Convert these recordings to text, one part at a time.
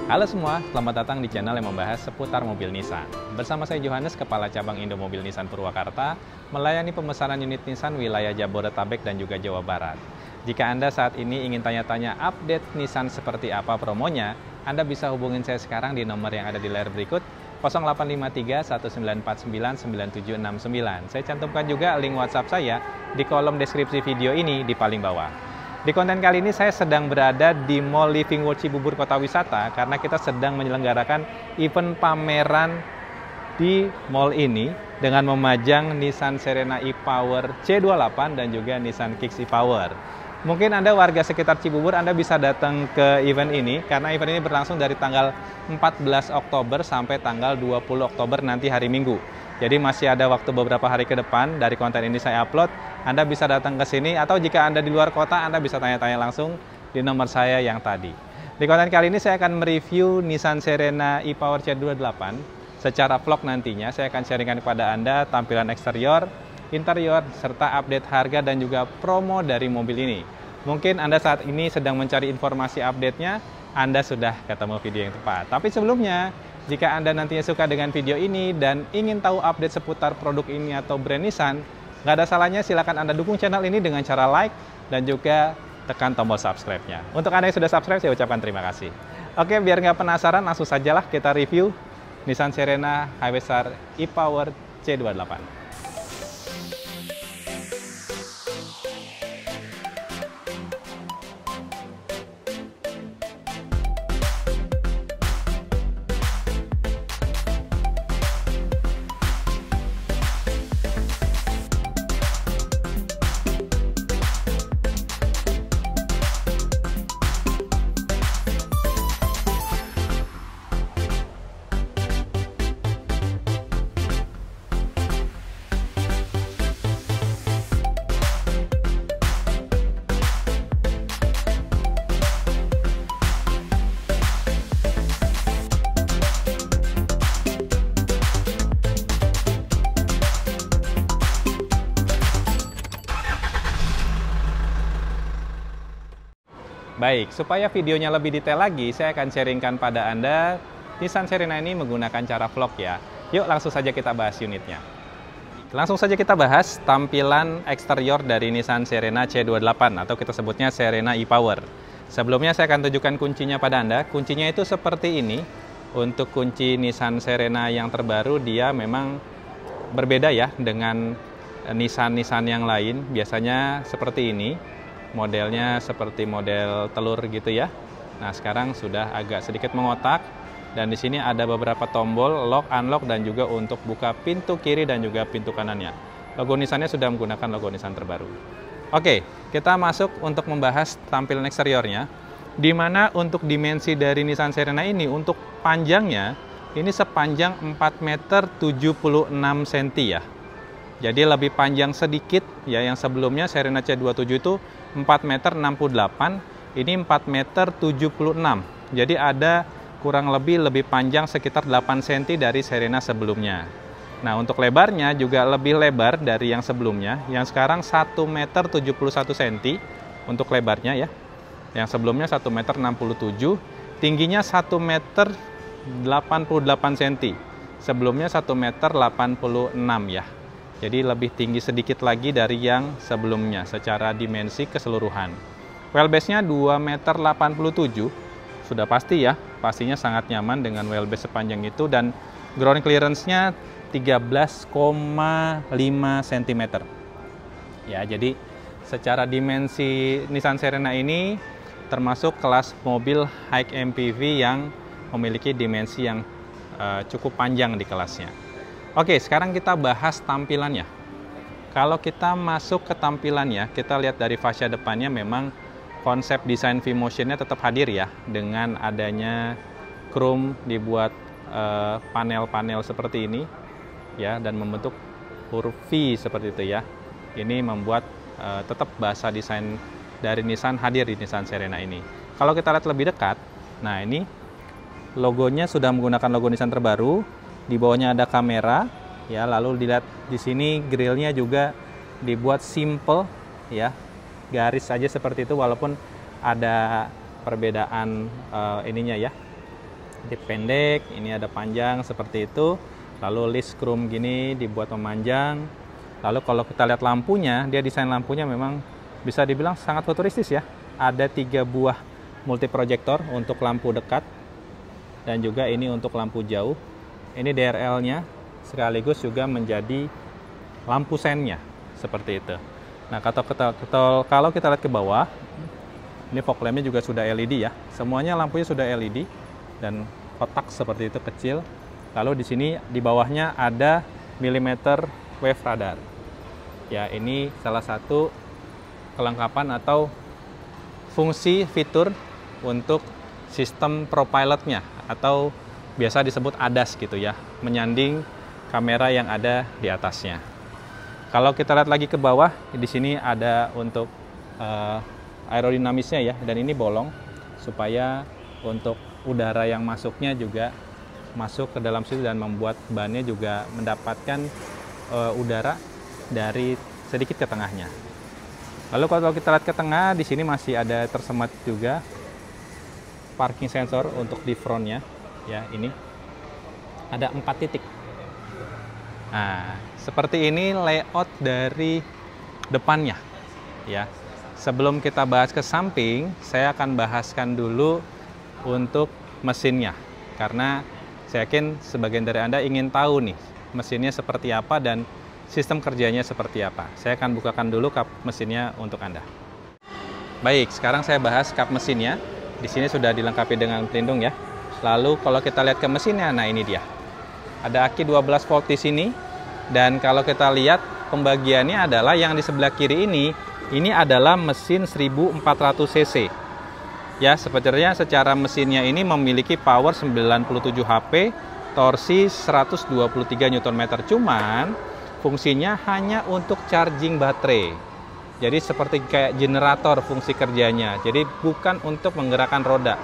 Halo semua, selamat datang di channel yang membahas seputar mobil Nissan. Bersama saya Johannes, Kepala Cabang Indo Mobil Nissan Purwakarta, melayani pemesanan unit Nissan wilayah Jabodetabek dan juga Jawa Barat. Jika Anda saat ini ingin tanya-tanya update Nissan seperti apa promonya, Anda bisa hubungin saya sekarang di nomor yang ada di layar berikut, 0853 1949 9769. Saya cantumkan juga link WhatsApp saya di kolom deskripsi video ini di paling bawah. Di konten kali ini saya sedang berada di Mall Living World Cibubur Kota Wisata karena kita sedang menyelenggarakan event pameran di mall ini dengan memajang Nissan Serena e-Power C28 dan juga Nissan Kicks e-Power. Mungkin Anda warga sekitar Cibubur, Anda bisa datang ke event ini karena event ini berlangsung dari tanggal 14 Oktober sampai tanggal 20 Oktober nanti hari Minggu. Jadi masih ada waktu beberapa hari ke depan dari konten ini saya upload. Anda bisa datang ke sini atau jika Anda di luar kota, Anda bisa tanya-tanya langsung di nomor saya yang tadi. Di konten kali ini saya akan mereview Nissan Serena e-Power C28 secara vlog nantinya. Saya akan sharingkan kepada Anda tampilan eksterior, interior, serta update harga dan juga promo dari mobil ini. Mungkin Anda saat ini sedang mencari informasi update-nya, Anda sudah ketemu video yang tepat. Tapi sebelumnya, jika Anda nantinya suka dengan video ini dan ingin tahu update seputar produk ini atau brand Nissan, nggak ada salahnya silakan Anda dukung channel ini dengan cara like dan juga tekan tombol subscribe-nya. Untuk Anda yang sudah subscribe, saya ucapkan terima kasih. Oke, biar nggak penasaran, langsung sajalah kita review Nissan Serena Highway e-Power C28. Baik, supaya videonya lebih detail lagi, saya akan sharingkan pada Anda Nissan Serena ini menggunakan cara vlog ya. Yuk langsung saja kita bahas unitnya. Langsung saja kita bahas tampilan eksterior dari Nissan Serena C28 atau kita sebutnya Serena e-Power. Sebelumnya saya akan tunjukkan kuncinya pada Anda. Kuncinya itu seperti ini. Untuk kunci Nissan Serena yang terbaru, dia memang berbeda ya dengan Nissan yang lain. Biasanya seperti ini. Modelnya seperti model telur gitu ya. Nah, sekarang sudah agak sedikit mengotak dan di sini ada beberapa tombol lock, unlock dan juga untuk buka pintu kiri dan juga pintu kanannya. Logo Nissan-nya sudah menggunakan logo Nissan terbaru. Oke, kita masuk untuk membahas tampilan eksteriornya. Di mana untuk dimensi dari Nissan Serena ini untuk panjangnya ini sepanjang 4 meter 76 cm ya. Jadi lebih panjang sedikit ya, yang sebelumnya Serena C27 itu 4 meter 68, ini 4 meter 76. Jadi ada kurang lebih panjang sekitar 8 cm dari Serena sebelumnya. Nah, untuk lebarnya juga lebih lebar dari yang sebelumnya, yang sekarang 1 meter 71 cm untuk lebarnya ya. Yang sebelumnya 1 meter 67, tingginya 1 meter 88 cm. Sebelumnya 1 meter 86 ya. Jadi lebih tinggi sedikit lagi dari yang sebelumnya secara dimensi keseluruhan. Wheelbase-nya 2 meter 87, sudah pasti ya, pastinya sangat nyaman dengan wheelbase sepanjang itu dan ground clearance-nya 13,5 cm. Ya, jadi secara dimensi Nissan Serena ini termasuk kelas mobil high MPV yang memiliki dimensi yang cukup panjang di kelasnya. Oke, sekarang kita bahas tampilannya. Kalau kita masuk ke tampilannya, kita lihat dari fascia depannya memang konsep desain V-Motion-nya tetap hadir ya, dengan adanya chrome dibuat panel-panel seperti ini ya, dan membentuk huruf V seperti itu ya. Ini membuat tetap bahasa desain dari Nissan hadir di Nissan Serena ini. Kalau kita lihat lebih dekat, nah ini logonya sudah menggunakan logo Nissan terbaru. Di bawahnya ada kamera, ya. Lalu dilihat di sini grillnya juga dibuat simple, ya, garis saja seperti itu, walaupun ada perbedaan ininya ya, Tip pendek, ini ada panjang seperti itu. Lalu list chrome gini dibuat memanjang. Lalu kalau kita lihat lampunya, dia desain lampunya memang bisa dibilang sangat futuristis ya. Ada 3 buah multiprojektor untuk lampu dekat dan juga ini untuk lampu jauh. Ini DRL-nya sekaligus juga menjadi lampu sennya seperti itu. Nah, kalau kita lihat ke bawah, ini fog lamp-nya juga sudah LED ya. Semuanya lampunya sudah LED dan kotak seperti itu kecil. Lalu di sini di bawahnya ada milimeter wave radar. Ya, ini salah satu kelengkapan atau fungsi fitur untuk sistem ProPilot-nya atau biasa disebut ADAS gitu ya, menyanding kamera yang ada di atasnya. Kalau kita lihat lagi ke bawah, di sini ada untuk aerodinamisnya ya, dan ini bolong supaya untuk udara yang masuknya juga masuk ke dalam situ dan membuat bannya juga mendapatkan udara dari sedikit ke tengahnya. Lalu kalau kita lihat ke tengah, di sini masih ada tersemat juga parking sensor untuk di frontnya. Ya, ini ada 4 titik. Nah, seperti ini layout dari depannya. Ya, sebelum kita bahas ke samping, saya akan bahaskan dulu untuk mesinnya, karena saya yakin sebagian dari Anda ingin tahu nih mesinnya seperti apa dan sistem kerjanya seperti apa. Saya akan bukakan dulu kap mesinnya untuk Anda. Baik, sekarang saya bahas kap mesinnya. Di sini sudah dilengkapi dengan pelindung ya. Lalu kalau kita lihat ke mesinnya, nah ini dia. Ada aki 12 volt di sini. Dan kalau kita lihat pembagiannya adalah yang di sebelah kiri ini adalah mesin 1400 cc. Ya, sebenarnya secara mesinnya ini memiliki power 97 HP, torsi 123 Nm. Cuman fungsinya hanya untuk charging baterai. Jadi seperti kayak generator fungsi kerjanya. Jadi bukan untuk menggerakkan roda.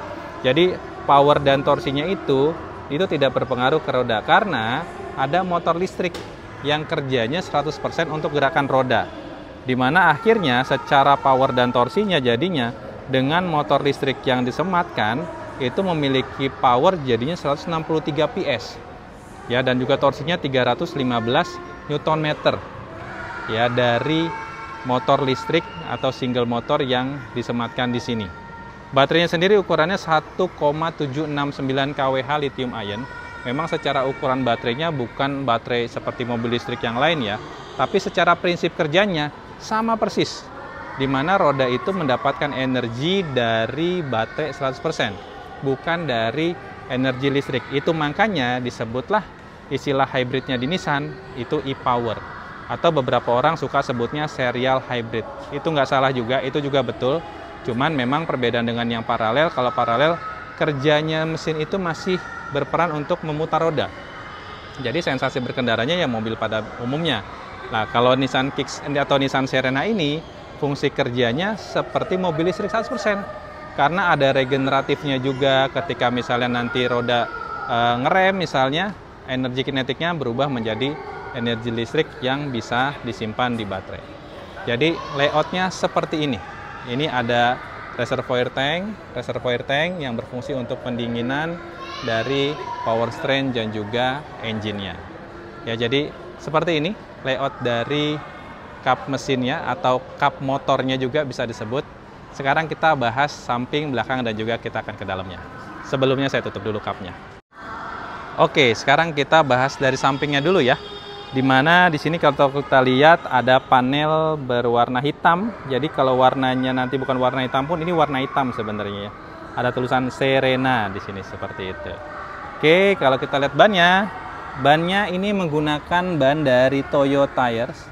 Jadi power dan torsinya itu tidak berpengaruh ke roda karena ada motor listrik yang kerjanya 100% untuk gerakan roda. Dimana akhirnya secara power dan torsinya jadinya dengan motor listrik yang disematkan itu memiliki power jadinya 163 PS. Ya, dan juga torsinya 315 Nm. Ya, dari motor listrik atau single motor yang disematkan di sini. Baterainya sendiri ukurannya 1,769 kWh lithium ion. Memang secara ukuran baterainya bukan baterai seperti mobil listrik yang lain ya, tapi secara prinsip kerjanya sama persis, di mana roda itu mendapatkan energi dari baterai 100%, bukan dari energi listrik. Itu makanya disebutlah istilah hybridnya di Nissan itu e-power, atau beberapa orang suka sebutnya serial hybrid. Itu nggak salah juga, itu juga betul. Cuman memang perbedaan dengan yang paralel, kalau paralel kerjanya mesin itu masih berperan untuk memutar roda. Jadi sensasi berkendaranya ya mobil pada umumnya. Nah, kalau Nissan Kicks atau Nissan Serena ini fungsi kerjanya seperti mobil listrik 100%. Karena ada regeneratifnya juga ketika misalnya nanti roda ngerem misalnya, energi kinetiknya berubah menjadi energi listrik yang bisa disimpan di baterai. Jadi layoutnya seperti ini. Ini ada reservoir tank yang berfungsi untuk pendinginan dari power strain dan juga engine-nya. Ya, jadi seperti ini layout dari kap mesinnya atau kap motornya juga bisa disebut. Sekarang kita bahas samping, belakang, dan juga kita akan ke dalamnya. Sebelumnya saya tutup dulu kapnya. Oke, sekarang kita bahas dari sampingnya dulu ya. Dimana di sini kalau kita lihat ada panel berwarna hitam. Jadi kalau warnanya nanti bukan warna hitam pun ini warna hitam sebenarnya ya. Ada tulisan Serena di sini seperti itu. Oke, kalau kita lihat bannya ini menggunakan ban dari Toyo Tires.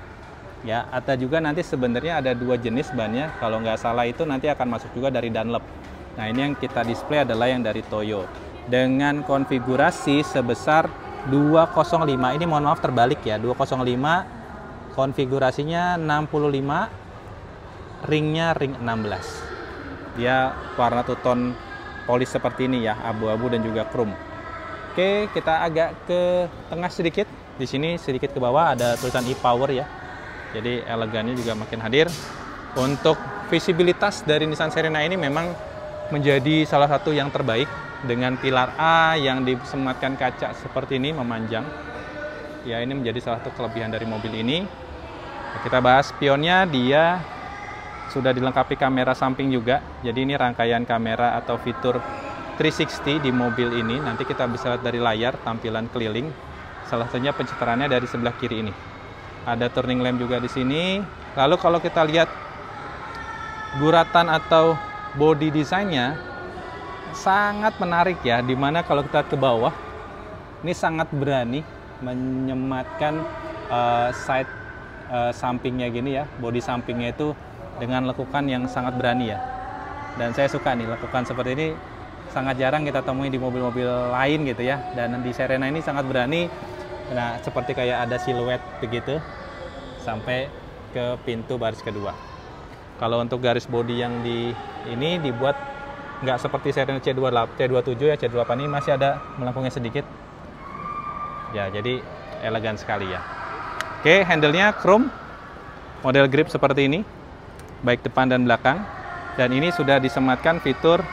Ya, atau juga nanti sebenarnya ada 2 jenis bannya. Kalau nggak salah itu nanti akan masuk juga dari Dunlop. Nah, ini yang kita display adalah yang dari Toyo. Dengan konfigurasi sebesar 205, ini mohon maaf terbalik ya, 205 konfigurasinya 65, ringnya ring 16. Dia warna two-tone polis seperti ini ya, abu-abu dan juga chrome. Oke, kita agak ke tengah sedikit. Di sini sedikit ke bawah ada tulisan e-power ya. Jadi elegannya juga makin hadir. Untuk visibilitas dari Nissan Serena ini memang menjadi salah satu yang terbaik dengan pilar A yang disematkan kaca seperti ini memanjang. Ya, ini menjadi salah satu kelebihan dari mobil ini. Kita bahas spionnya, dia sudah dilengkapi kamera samping juga. Jadi ini rangkaian kamera atau fitur 360 di mobil ini. Nanti kita bisa lihat dari layar tampilan keliling. Salah satunya pencitraannya dari sebelah kiri ini. Ada turning lamp juga di sini. Lalu kalau kita lihat guratan atau body desainnya sangat menarik ya. Dimana kalau kita ke bawah, ini sangat berani menyematkan side sampingnya gini ya, bodi sampingnya itu dengan lekukan yang sangat berani ya. Dan saya suka nih lekukan seperti ini, sangat jarang kita temui di mobil-mobil lain gitu ya. Dan di Serena ini sangat berani. Nah, seperti kayak ada siluet begitu sampai ke pintu baris kedua. Kalau untuk garis bodi yang ini dibuat nggak seperti Serena C27 ya, C28 ini masih ada melengkungnya sedikit. Ya, jadi elegan sekali ya. Oke, handle-nya chrome, model grip seperti ini, baik depan dan belakang. Dan ini sudah disematkan fitur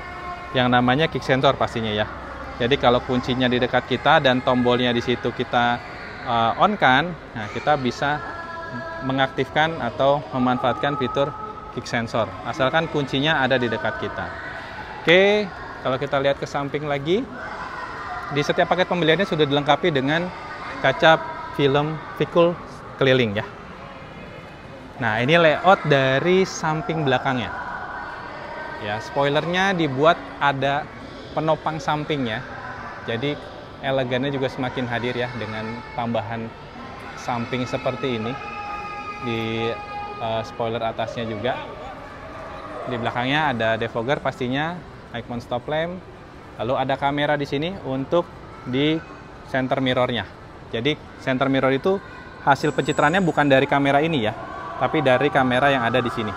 yang namanya kick sensor pastinya ya. Jadi kalau kuncinya di dekat kita dan tombolnya di situ kita on-kan, nah kita bisa mengaktifkan atau memanfaatkan fitur kick sensor. Asalkan kuncinya ada di dekat kita. Oke, kalau kita lihat ke samping lagi, di setiap paket pembeliannya sudah dilengkapi dengan kaca film pikul keliling ya. Nah, ini layout dari samping belakangnya. Ya, spoilernya dibuat ada penopang sampingnya. Jadi elegannya juga semakin hadir ya dengan tambahan samping seperti ini. Di spoiler atasnya juga. Di belakangnya ada defogger pastinya, icon stop lamp. Lalu ada kamera di sini untuk di center mirrornya. Jadi center mirror itu hasil pencitraannya bukan dari kamera ini ya, tapi dari kamera yang ada di sini.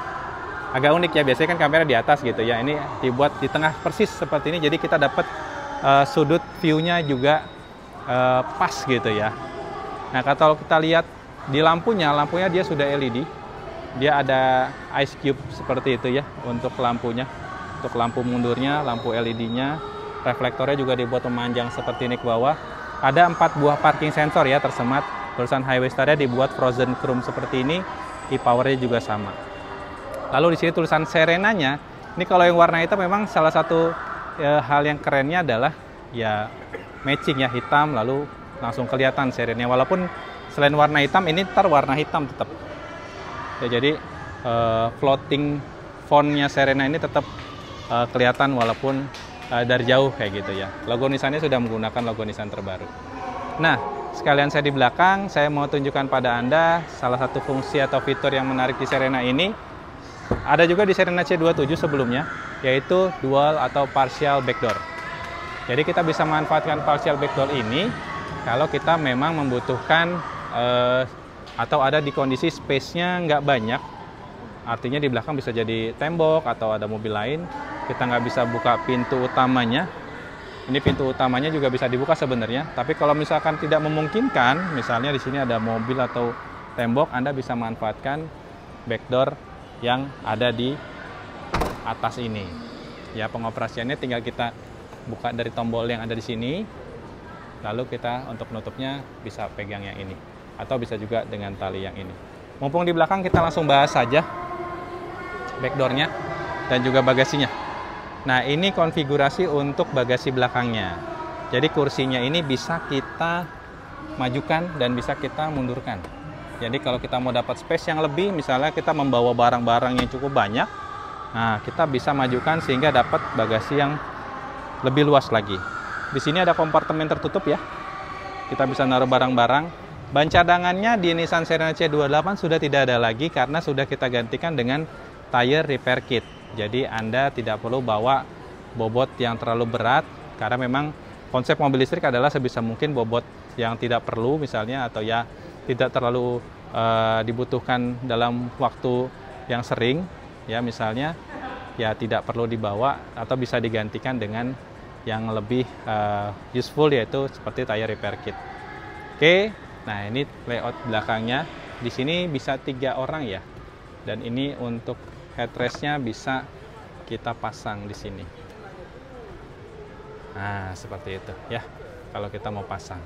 Agak unik ya, biasanya kan kamera di atas gitu ya. Ini dibuat di tengah persis seperti ini, jadi kita dapat sudut view-nya juga pas gitu ya. Nah, kalau kita lihat di lampunya dia sudah LED. Dia ada ice cube seperti itu ya untuk lampunya. Untuk lampu mundurnya, lampu LED-nya. Reflektornya juga dibuat memanjang seperti ini ke bawah. Ada 4 buah parking sensor ya tersemat. Tulisan Highway Star-nya dibuat frozen chrome seperti ini. E-power-nya juga sama. Lalu di sini tulisan Serena-nya. Ini kalau yang warna hitam memang salah satu hal yang kerennya adalah ya matching ya, hitam lalu langsung kelihatan Serena. Walaupun selain warna hitam ini warna hitam tetap. Ya, jadi floating font-nya Serena ini tetap kelihatan walaupun dari jauh kayak gitu ya. Logo Nissan-nya sudah menggunakan logo Nissan terbaru. Nah, sekalian saya di belakang, saya mau tunjukkan pada Anda salah satu fungsi atau fitur yang menarik di Serena ini. Ada juga di Serena C27 sebelumnya, yaitu dual atau partial backdoor. Jadi kita bisa memanfaatkan partial backdoor ini kalau kita memang membutuhkan atau ada di kondisi space-nya nggak banyak. Artinya di belakang bisa jadi tembok atau ada mobil lain. Kita nggak bisa buka pintu utamanya. Ini pintu utamanya juga bisa dibuka sebenarnya. Tapi kalau misalkan tidak memungkinkan, misalnya di sini ada mobil atau tembok, Anda bisa manfaatkan backdoor yang ada di atas ini. Ya, pengoperasiannya tinggal kita buka dari tombol yang ada di sini. Lalu kita untuk nutupnya bisa pegang yang ini. Atau bisa juga dengan tali yang ini. Mumpung di belakang, kita langsung bahas saja backdoornya dan juga bagasinya. Nah, ini konfigurasi untuk bagasi belakangnya. Jadi kursinya ini bisa kita majukan dan bisa kita mundurkan. Jadi kalau kita mau dapat space yang lebih, misalnya kita membawa barang-barang yang cukup banyak, nah kita bisa majukan sehingga dapat bagasi yang lebih luas lagi. Di sini ada kompartemen tertutup ya. Kita bisa naruh barang-barang. Ban cadangannya di Nissan Serena C28 sudah tidak ada lagi karena sudah kita gantikan dengan tire repair kit. Jadi Anda tidak perlu bawa bobot yang terlalu berat karena memang konsep mobil listrik adalah sebisa mungkin bobot yang tidak perlu misalnya atau ya tidak terlalu dibutuhkan dalam waktu yang sering ya misalnya ya tidak perlu dibawa atau bisa digantikan dengan yang lebih useful yaitu seperti tire repair kit. Oke, nah ini layout belakangnya. Di sini bisa 3 orang ya. Dan ini untuk headrest-nya bisa kita pasang di sini. Nah, seperti itu ya, kalau kita mau pasang.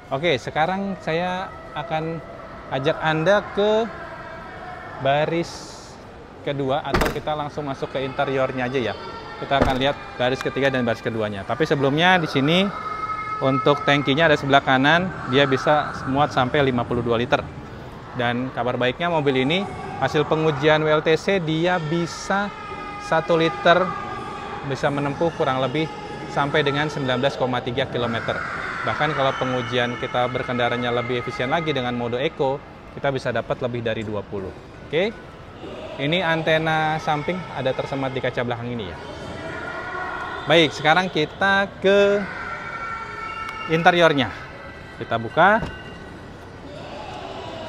Oke, sekarang saya akan ajak Anda ke baris kedua, atau kita langsung masuk ke interiornya aja ya. Kita akan lihat baris ketiga dan baris keduanya. Tapi sebelumnya di sini untuk tangkinya ada sebelah kanan, dia bisa muat sampai 52 liter. Dan kabar baiknya mobil ini hasil pengujian WLTC dia bisa 1 liter bisa menempuh kurang lebih sampai dengan 19,3 km. Bahkan kalau pengujian kita berkendaranya lebih efisien lagi dengan mode Eco, kita bisa dapat lebih dari 20. Oke. Ini antena samping ada tersemat di kaca belakang ini ya. Baik, sekarang kita ke interiornya. Kita buka.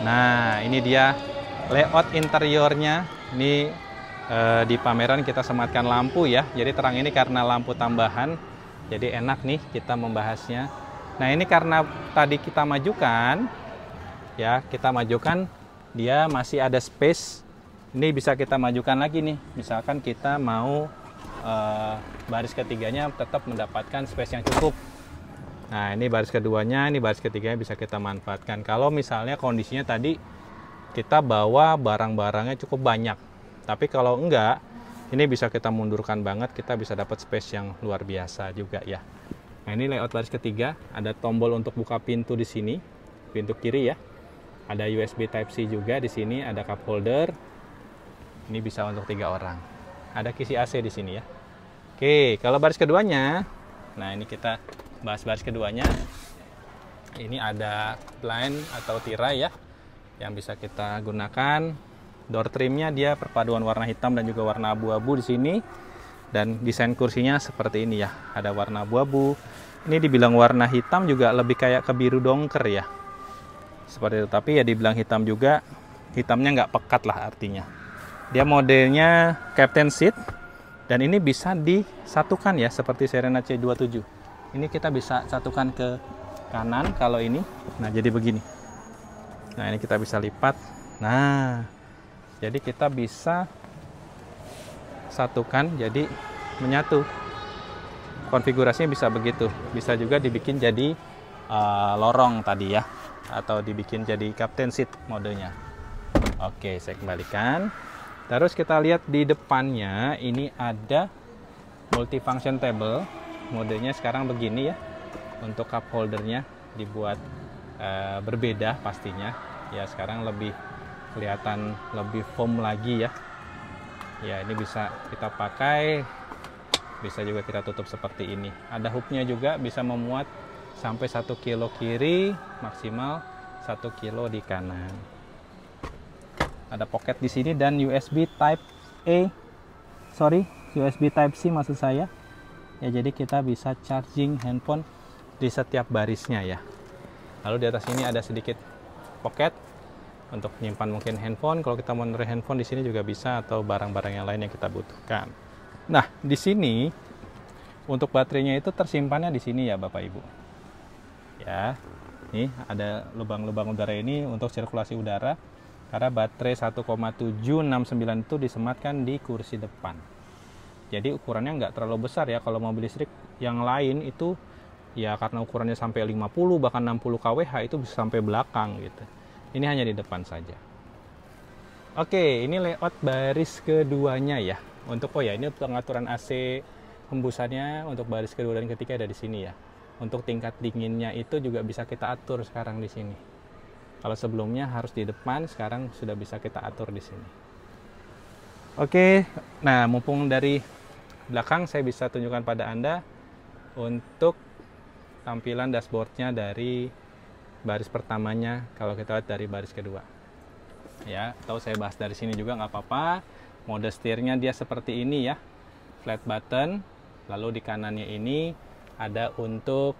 Nah, ini dia layout interiornya. Ini di pameran kita sematkan lampu ya. Jadi terang ini karena lampu tambahan. Jadi enak nih kita membahasnya. Nah, ini karena tadi kita majukan ya, kita majukan dia masih ada space. Ini bisa kita majukan lagi nih. Misalkan kita mau baris ketiganya tetap mendapatkan space yang cukup. Nah, ini baris keduanya, ini baris ketiganya bisa kita manfaatkan. Kalau misalnya kondisinya tadi kita bawa barang-barangnya cukup banyak. Tapi kalau enggak, ini bisa kita mundurkan banget, kita bisa dapat space yang luar biasa juga ya. Nah, ini layout baris ketiga, ada tombol untuk buka pintu di sini, pintu kiri ya. Ada USB Type-C juga di sini, ada cup holder. Ini bisa untuk 3 orang. Ada kisi AC di sini ya. Oke, kalau baris keduanya, nah ini kita bahas baris keduanya. Ini ada blind atau tirai ya yang bisa kita gunakan. Door trimnya dia perpaduan warna hitam dan juga warna abu-abu di sini. Dan desain kursinya seperti ini ya. Ada warna abu-abu. Ini dibilang warna hitam juga lebih kayak ke biru dongker ya. Seperti itu. Tapi ya dibilang hitam juga, hitamnya nggak pekat lah artinya. Dia modelnya Captain Seat. Dan ini bisa disatukan ya seperti Serena C27. Ini kita bisa satukan ke kanan kalau ini. Nah, jadi begini. Nah, ini kita bisa lipat. Nah, jadi kita bisa satukan jadi menyatu. Konfigurasinya bisa begitu. Bisa juga dibikin jadi lorong tadi ya. Atau dibikin jadi Captain Seat modenya. Oke, saya kembalikan. Terus kita lihat di depannya ini ada multifunction table. Modenya sekarang begini ya. Untuk cup holdernya dibuat berbeda pastinya. Ya, sekarang lebih kelihatan lebih foam lagi ya. Ya, ini bisa kita pakai, bisa juga kita tutup seperti ini. Ada hooknya juga, bisa memuat sampai 1 kilo kiri, maksimal 1 kilo di kanan. Ada pocket di sini dan USB USB Type C maksud saya. Ya, jadi kita bisa charging handphone di setiap barisnya ya. Lalu di atas ini ada sedikit pocket untuk menyimpan mungkin handphone. Kalau kita mau naruh handphone di sini juga bisa, atau barang-barang yang lain yang kita butuhkan. Nah, di sini untuk baterainya itu tersimpannya di sini ya Bapak Ibu. Ya, nih ada lubang-lubang udara ini untuk sirkulasi udara. Karena baterai 1,769 itu disematkan di kursi depan. Jadi ukurannya nggak terlalu besar ya. Kalau mobil listrik yang lain itu ya karena ukurannya sampai 50 bahkan 60 kWh itu bisa sampai belakang gitu. Ini hanya di depan saja. Oke, ini layout baris keduanya ya. Untuk ini pengaturan AC hembusannya untuk baris kedua dan ketiga ada di sini ya. Untuk tingkat dinginnya itu juga bisa kita atur sekarang di sini. Kalau sebelumnya harus di depan, sekarang sudah bisa kita atur di sini. Oke, nah mumpung dari belakang saya bisa tunjukkan pada Anda untuk tampilan dashboardnya dari baris pertamanya kalau kita lihat dari baris kedua. Ya, atau saya bahas dari sini juga nggak apa-apa. Mode setirnya dia seperti ini ya, flat button. Lalu di kanannya ini ada untuk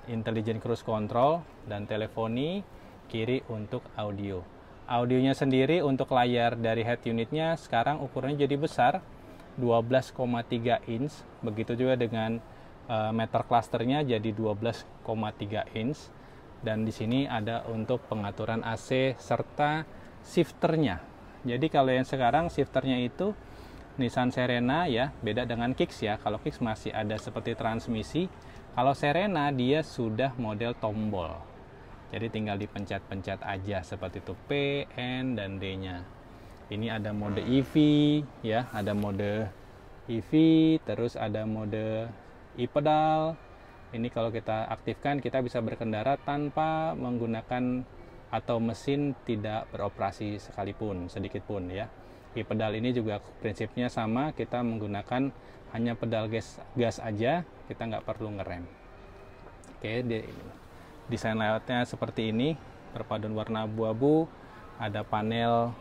intelligent cruise control dan teleponi, kiri untuk audio. Audionya sendiri untuk layar dari head unitnya sekarang ukurannya jadi besar, 12,3 inch. Begitu juga dengan meter clusternya jadi 12,3 inch. Dan di sini ada untuk pengaturan AC serta shifternya. Jadi kalau yang sekarang shifternya itu Nissan Serena ya, beda dengan Kicks ya. Kalau Kicks masih ada seperti transmisi, kalau Serena dia sudah model tombol. Jadi tinggal dipencet-pencet aja seperti itu P, N, dan D-nya. Ini ada mode EV ya, ada mode EV, terus ada mode e-pedal. Ini kalau kita aktifkan kita bisa berkendara tanpa menggunakan atau mesin tidak beroperasi sekalipun, sedikit pun ya. E-pedal ini juga prinsipnya sama, kita menggunakan hanya pedal gas aja, kita nggak perlu ngerem. Oke, desain layoutnya seperti ini, perpaduan warna abu-abu, ada panel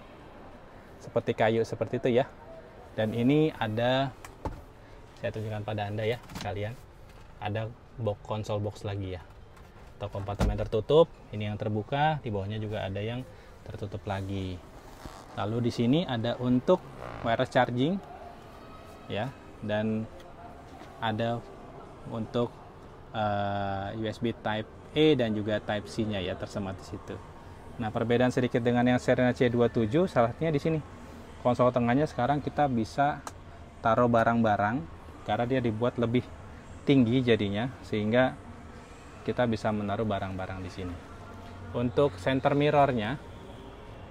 seperti kayu seperti itu ya. Dan ini ada, saya tunjukkan pada Anda ya sekalian, ada konsol box lagi ya, atau kompartemen tertutup. Ini yang terbuka, di bawahnya juga ada yang tertutup lagi. Lalu di sini ada untuk wireless charging ya, dan ada untuk USB Type E dan juga Type C-nya ya tersemat di situ. Nah, perbedaan sedikit dengan yang Serena C27, salahnya di sini. Konsol tengahnya sekarang kita bisa taruh barang-barang karena dia dibuat lebih tinggi jadinya, sehingga kita bisa menaruh barang-barang di sini. Untuk center mirrornya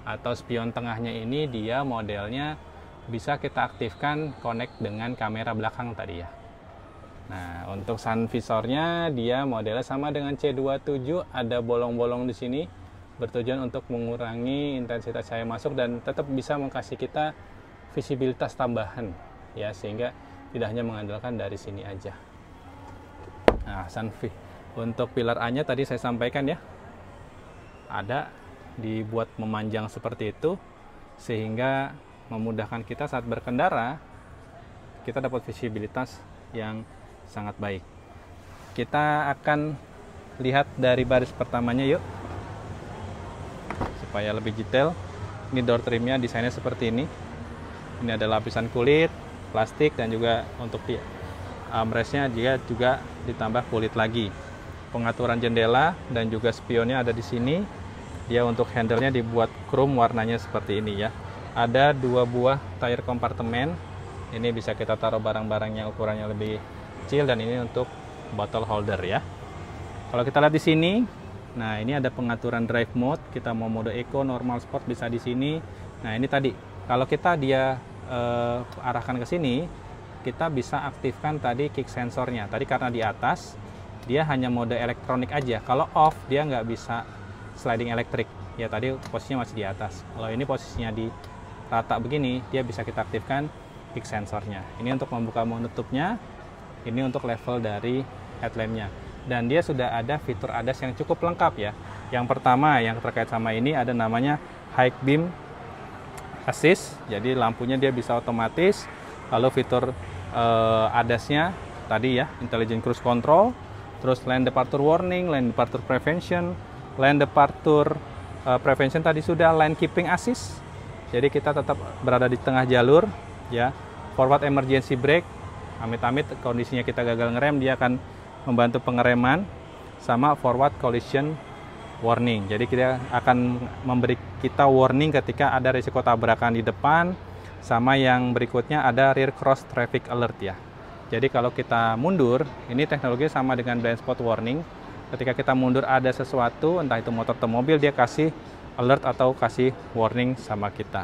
atau spion tengahnya ini, dia modelnya bisa kita aktifkan connect dengan kamera belakang tadi ya. Nah, untuk sun visornya dia modelnya sama dengan C27, ada bolong-bolong di sini bertujuan untuk mengurangi intensitas cahaya masuk dan tetap bisa mengkasih kita visibilitas tambahan ya, sehingga tidak hanya mengandalkan dari sini aja. Nah, untuk pilar A-nya tadi saya sampaikan ya, ada dibuat memanjang seperti itu sehingga memudahkan kita saat berkendara, kita dapat visibilitas yang sangat baik. Kita akan lihat dari baris pertamanya yuk, supaya lebih detail. Ini door trimnya desainnya seperti ini. Ini ada lapisan kulit, plastik, dan juga untuk di armrestnya juga ditambah kulit lagi. Pengaturan jendela dan juga spionnya ada di sini. Dia untuk handle-nya dibuat chrome, warnanya seperti ini ya. Ada 2 buah tire kompartemen. Ini bisa kita taruh barang-barang yang ukurannya lebih kecil, dan ini untuk bottle holder ya. Kalau kita lihat di sini, nah ini ada pengaturan drive mode. Kita mau mode eco, normal, sport bisa di sini. Nah, ini tadi kalau kita arahkan ke sini, kita bisa aktifkan tadi kick sensornya. Tadi karena di atas dia hanya mode elektronik aja. Kalau off dia nggak bisa sliding elektrik ya, tadi posisinya masih di atas. Kalau ini posisinya di rata begini, dia bisa kita aktifkan kick sensornya. Ini untuk membuka menutupnya, ini untuk level dari headlampnya, dan dia sudah ada fitur ADAS yang cukup lengkap ya. Yang pertama yang terkait sama ini ada namanya High Beam Assist, jadi lampunya dia bisa otomatis. Lalu fitur ADAS-nya tadi ya, Intelligent Cruise Control, terus Lane Departure Warning, Lane Departure Prevention, Lane Departure Prevention tadi sudah, Lane Keeping Assist, jadi kita tetap berada di tengah jalur ya. Forward Emergency Brake, amit-amit kondisinya kita gagal ngerem, dia akan membantu pengereman. Sama Forward Collision Warning, jadi kita akan memberi kita warning ketika ada risiko tabrakan di depan. Sama yang berikutnya ada Rear Cross Traffic Alert ya. Jadi kalau kita mundur, ini teknologinya sama dengan blind spot warning. Ketika kita mundur ada sesuatu, entah itu motor atau mobil, dia kasih alert atau kasih warning sama kita.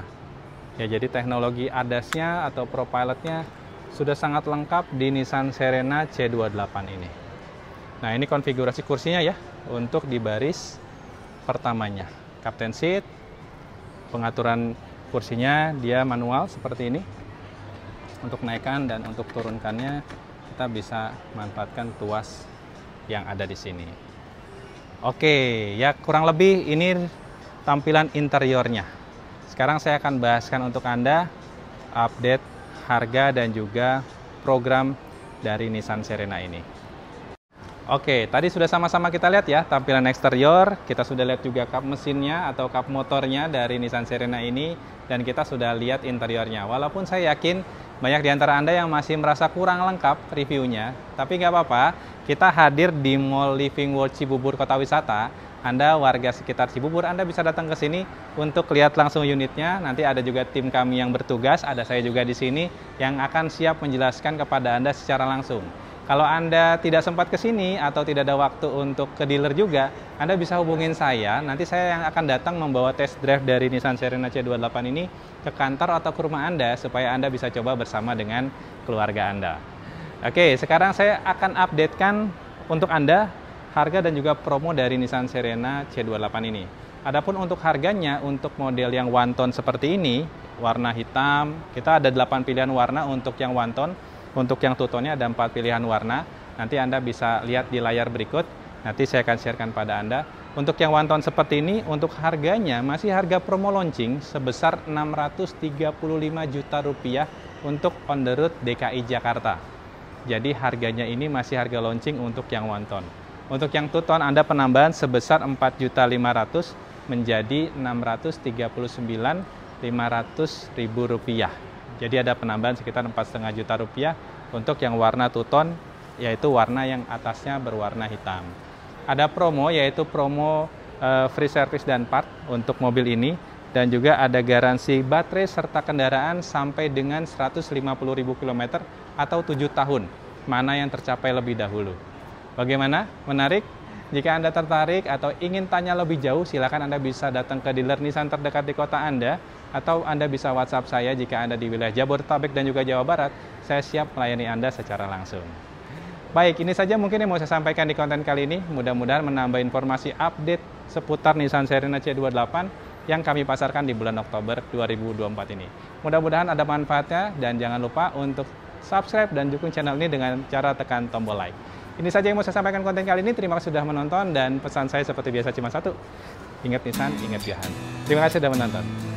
Ya, jadi teknologi ADAS-nya atau ProPilot-nya sudah sangat lengkap di Nissan Serena C28 ini. Nah, ini konfigurasi kursinya ya untuk di baris pertamanya. Captain seat, pengaturan kursinya dia manual seperti ini. Untuk naikkan dan untuk turunkannya kita bisa manfaatkan tuas yang ada di sini. Oke, ya kurang lebih ini tampilan interiornya. Sekarang saya akan bahaskan untuk Anda update harga dan juga program dari Nissan Serena ini. Oke, tadi sudah sama-sama kita lihat ya tampilan eksterior. Kita sudah lihat juga kap mesinnya atau kap motornya dari Nissan Serena ini, dan kita sudah lihat interiornya. Walaupun saya yakin banyak di antara Anda yang masih merasa kurang lengkap reviewnya, tapi nggak apa-apa. Kita hadir di Mall Living World Cibubur Kota Wisata Anda warga sekitar Cibubur, Anda bisa datang ke sini untuk lihat langsung unitnya. Nanti ada juga tim kami yang bertugas, ada saya juga di sini yang akan siap menjelaskan kepada Anda secara langsung. Kalau Anda tidak sempat ke sini atau tidak ada waktu untuk ke dealer juga, Anda bisa hubungin saya. Nanti saya yang akan datang membawa test drive dari Nissan Serena C28 ini ke kantor atau ke rumah Anda supaya Anda bisa coba bersama dengan keluarga Anda. Oke, sekarang saya akan updatekan untuk Anda harga dan juga promo dari Nissan Serena C28 ini. Adapun untuk harganya, untuk model yang one tone seperti ini, warna hitam, kita ada 8 pilihan warna untuk yang one tone. Untuk yang two tone-nya ada 4 pilihan warna. Nanti Anda bisa lihat di layar berikut. Nanti saya akan sharekan pada Anda. Untuk yang one tone seperti ini, untuk harganya masih harga promo launching sebesar Rp635 juta untuk on the road DKI Jakarta. Jadi harganya ini masih harga launching untuk yang one tone. Untuk yang two tone Anda penambahan sebesar Rp4.500.000 menjadi Rp639.500.000. Jadi ada penambahan sekitar Rp4,5 juta untuk yang warna two tone, yaitu warna yang atasnya berwarna hitam. Ada promo, yaitu promo free service dan part untuk mobil ini, dan juga ada garansi baterai serta kendaraan sampai dengan 150.000 km atau 7 tahun, mana yang tercapai lebih dahulu. Bagaimana? Menarik? Jika Anda tertarik atau ingin tanya lebih jauh, silakan Anda bisa datang ke dealer Nissan terdekat di kota Anda, atau Anda bisa WhatsApp saya jika Anda di wilayah Jabodetabek dan juga Jawa Barat. Saya siap melayani Anda secara langsung. Baik, ini saja mungkin yang mau saya sampaikan di konten kali ini. Mudah-mudahan menambah informasi update seputar Nissan Serena C28 yang kami pasarkan di bulan Oktober 2024 ini. Mudah-mudahan ada manfaatnya, dan jangan lupa untuk subscribe dan dukung channel ini dengan cara tekan tombol like. Ini saja yang mau saya sampaikan konten kali ini. Terima kasih sudah menonton, dan pesan saya seperti biasa cuma satu. Ingat Nissan, ingat Johan. Terima kasih sudah menonton.